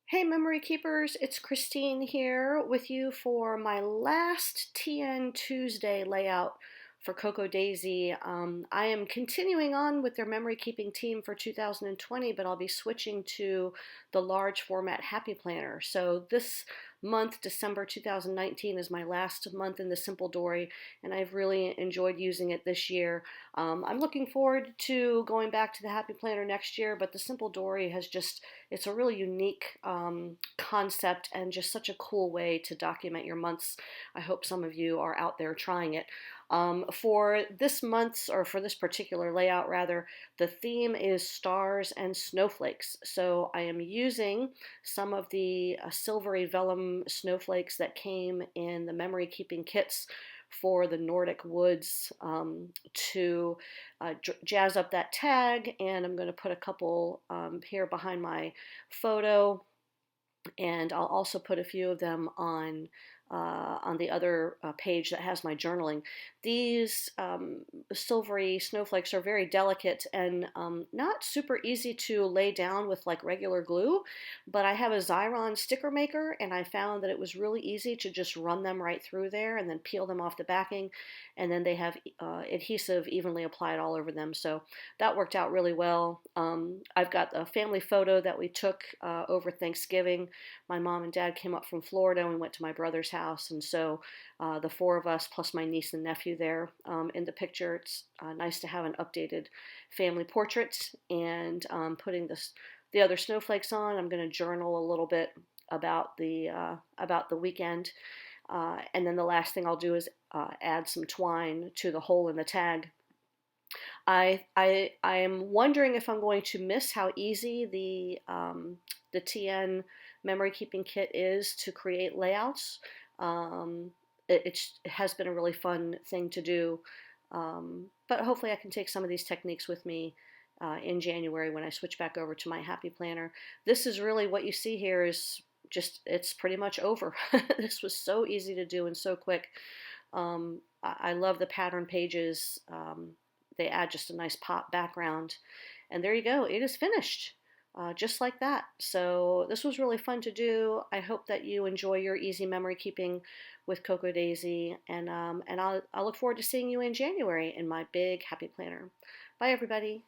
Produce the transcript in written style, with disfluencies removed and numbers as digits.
Hey Memory Keepers, it's Christine here with you for my last TN Tuesday layout for Cocoa Daisy. I am continuing on with their memory keeping team for 2020, but I'll be switching to the large format Happy Planner. So this month, December 2019, is my last month in the Simple Dori, and I've really enjoyed using it this year. I'm looking forward to going back to the Happy Planner next year, but the Simple Dori it's a really unique concept and just such a cool way to document your months. I hope some of you are out there trying it. For this month's, or for this particular layout rather, the theme is stars and snowflakes. So I am using some of the silvery vellum snowflakes that came in the memory keeping kits for the Nordic Woods to jazz up that tag, and I'm going to put a couple here behind my photo, and I'll also put a few of them on the other page that has my journaling. These silvery snowflakes are very delicate and not super easy to lay down with like regular glue, but I have a Xyron sticker maker and I found that it was really easy to just run them right through there and then peel them off the backing, and then they have adhesive evenly applied all over them, so that worked out really well. I've got a family photo that we took over Thanksgiving. My mom and dad came up from Florida and we went to my brother's house, and so the four of us plus my niece and nephew there in the picture. It's nice to have an updated family portrait, and putting the other snowflakes on. I'm going to journal a little bit about the weekend, and then the last thing I'll do is add some twine to the hole in the tag. I am wondering if I'm going to miss how easy the TN memory keeping kit is to create layouts. It has been a really fun thing to do, but hopefully I can take some of these techniques with me in January when I switch back over to my Happy Planner. This is really what you see here is just, it's pretty much over. This was so easy to do and so quick. I love the pattern pages. They add just a nice pop background, and there you go, it is finished. Just like that. So this was really fun to do. I hope that you enjoy your easy memory keeping with Cocoa Daisy, and I'll look forward to seeing you in January in my big Happy Planner. Bye everybody.